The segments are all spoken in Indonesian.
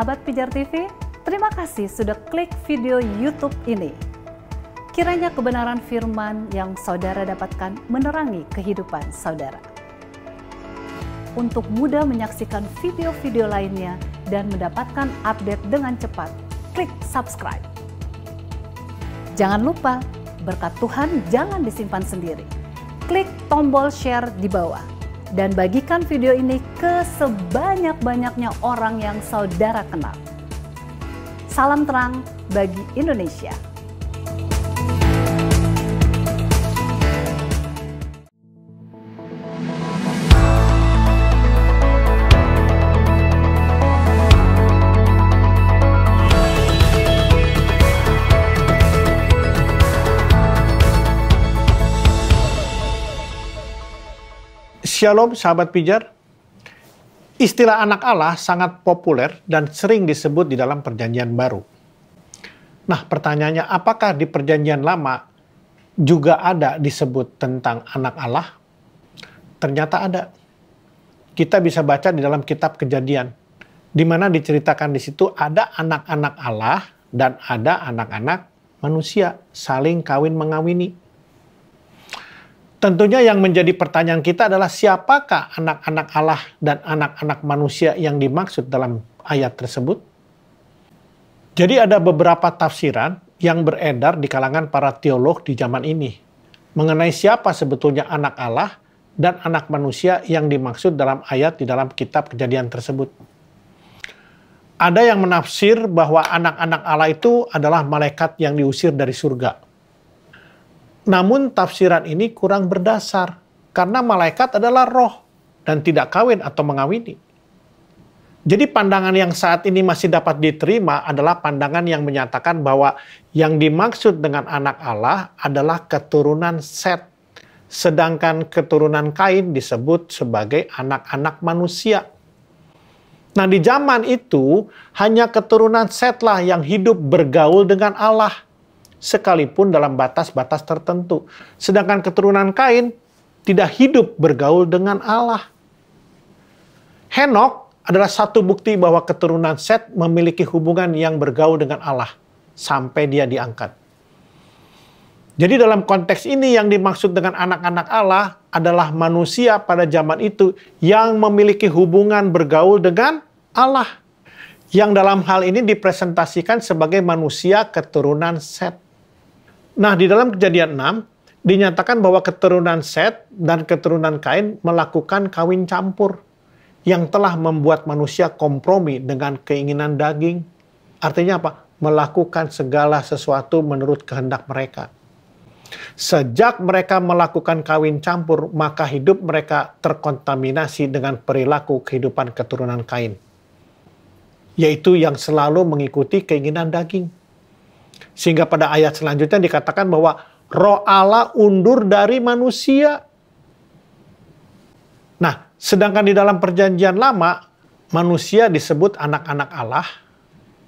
sahabat Pijar TV, terima kasih sudah klik video YouTube ini. Kiranya kebenaran firman yang saudara dapatkan menerangi kehidupan saudara. Untuk mudah menyaksikan video-video lainnya dan mendapatkan update dengan cepat, klik subscribe. Jangan lupa, berkat Tuhan jangan disimpan sendiri. Klik tombol share di bawah. Dan bagikan video ini ke sebanyak-banyaknya orang yang saudara kenal. Salam terang bagi Indonesia. Shalom sahabat pijar. Istilah anak Allah sangat populer dan sering disebut di dalam perjanjian baru. Nah, pertanyaannya, apakah di perjanjian lama juga ada disebut tentang anak Allah? Ternyata ada. Kita bisa baca di dalam kitab Kejadian, di mana diceritakan di situ ada anak-anak Allah dan ada anak-anak manusia saling kawin mengawini. Tentunya yang menjadi pertanyaan kita adalah siapakah anak-anak Allah dan anak-anak manusia yang dimaksud dalam ayat tersebut? Jadi ada beberapa tafsiran yang beredar di kalangan para teolog di zaman ini mengenai siapa sebetulnya anak Allah dan anak manusia yang dimaksud dalam ayat di dalam kitab Kejadian tersebut. Ada yang menafsir bahwa anak-anak Allah itu adalah malaikat yang diusir dari surga. Namun tafsiran ini kurang berdasar, karena malaikat adalah roh dan tidak kawin atau mengawini. Jadi pandangan yang saat ini masih dapat diterima adalah pandangan yang menyatakan bahwa yang dimaksud dengan anak Allah adalah keturunan Set, sedangkan keturunan Kain disebut sebagai anak-anak manusia. Nah, di zaman itu hanya keturunan Setlah yang hidup bergaul dengan Allah, sekalipun dalam batas-batas tertentu. Sedangkan keturunan Kain tidak hidup bergaul dengan Allah. Henokh adalah satu bukti bahwa keturunan Set memiliki hubungan yang bergaul dengan Allah sampai dia diangkat. Jadi dalam konteks ini yang dimaksud dengan anak-anak Allah adalah manusia pada zaman itu yang memiliki hubungan bergaul dengan Allah, yang dalam hal ini dipresentasikan sebagai manusia keturunan Set. Nah, di dalam Kejadian 6, dinyatakan bahwa keturunan Set dan keturunan Kain melakukan kawin campur yang telah membuat manusia kompromi dengan keinginan daging. Artinya apa? Melakukan segala sesuatu menurut kehendak mereka. Sejak mereka melakukan kawin campur, maka hidup mereka terkontaminasi dengan perilaku kehidupan keturunan Kain, yaitu yang selalu mengikuti keinginan daging. Sehingga pada ayat selanjutnya dikatakan bahwa roh Allah undur dari manusia. Nah, sedangkan di dalam perjanjian lama, manusia disebut anak-anak Allah,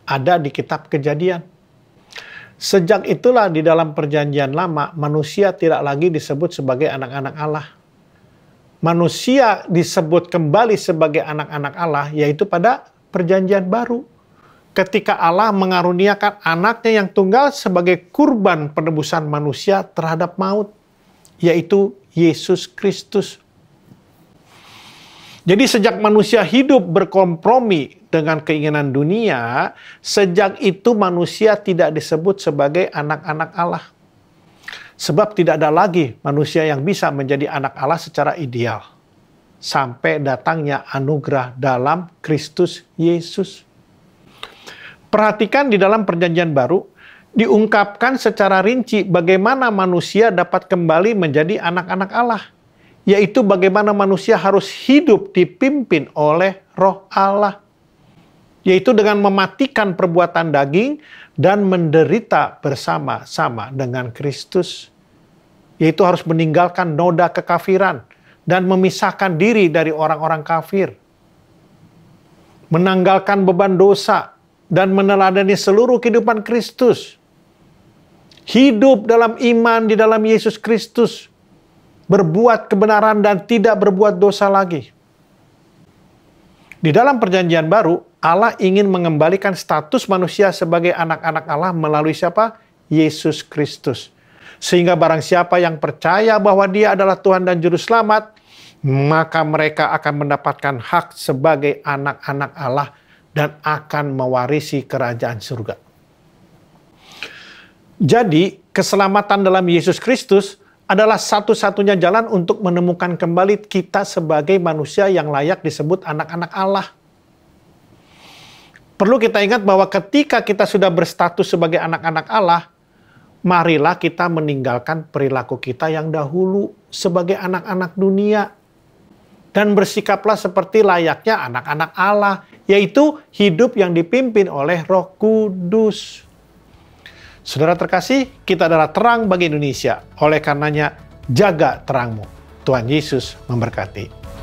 ada di kitab Kejadian. Sejak itulah di dalam perjanjian lama, manusia tidak lagi disebut sebagai anak-anak Allah. Manusia disebut kembali sebagai anak-anak Allah, yaitu pada perjanjian baru, ketika Allah mengaruniakan anaknya yang tunggal sebagai kurban penebusan manusia terhadap maut, yaitu Yesus Kristus. Jadi sejak manusia hidup berkompromi dengan keinginan dunia, sejak itu manusia tidak disebut sebagai anak-anak Allah. Sebab tidak ada lagi manusia yang bisa menjadi anak Allah secara ideal, sampai datangnya anugerah dalam Kristus Yesus. Perhatikan di dalam perjanjian baru, diungkapkan secara rinci bagaimana manusia dapat kembali menjadi anak-anak Allah. Yaitu bagaimana manusia harus hidup dipimpin oleh roh Allah. Yaitu dengan mematikan perbuatan daging dan menderita bersama-sama dengan Kristus. Yaitu harus meninggalkan noda kekafiran dan memisahkan diri dari orang-orang kafir. Menanggalkan beban dosa dan meneladani seluruh kehidupan Kristus. Hidup dalam iman di dalam Yesus Kristus. Berbuat kebenaran dan tidak berbuat dosa lagi. Di dalam perjanjian baru, Allah ingin mengembalikan status manusia sebagai anak-anak Allah melalui siapa? Yesus Kristus. Sehingga barang siapa yang percaya bahwa Dia adalah Tuhan dan Juru Selamat, maka mereka akan mendapatkan hak sebagai anak-anak Allah dan akan mewarisi kerajaan surga. Jadi, keselamatan dalam Yesus Kristus adalah satu-satunya jalan untuk menemukan kembali kita sebagai manusia yang layak disebut anak-anak Allah. Perlu kita ingat bahwa ketika kita sudah berstatus sebagai anak-anak Allah, marilah kita meninggalkan perilaku kita yang dahulu sebagai anak-anak dunia. Dan bersikaplah seperti layaknya anak-anak Allah, yaitu hidup yang dipimpin oleh Roh Kudus. Saudara terkasih, kita adalah terang bagi Indonesia. Oleh karenanya, jaga terangmu. Tuhan Yesus memberkati.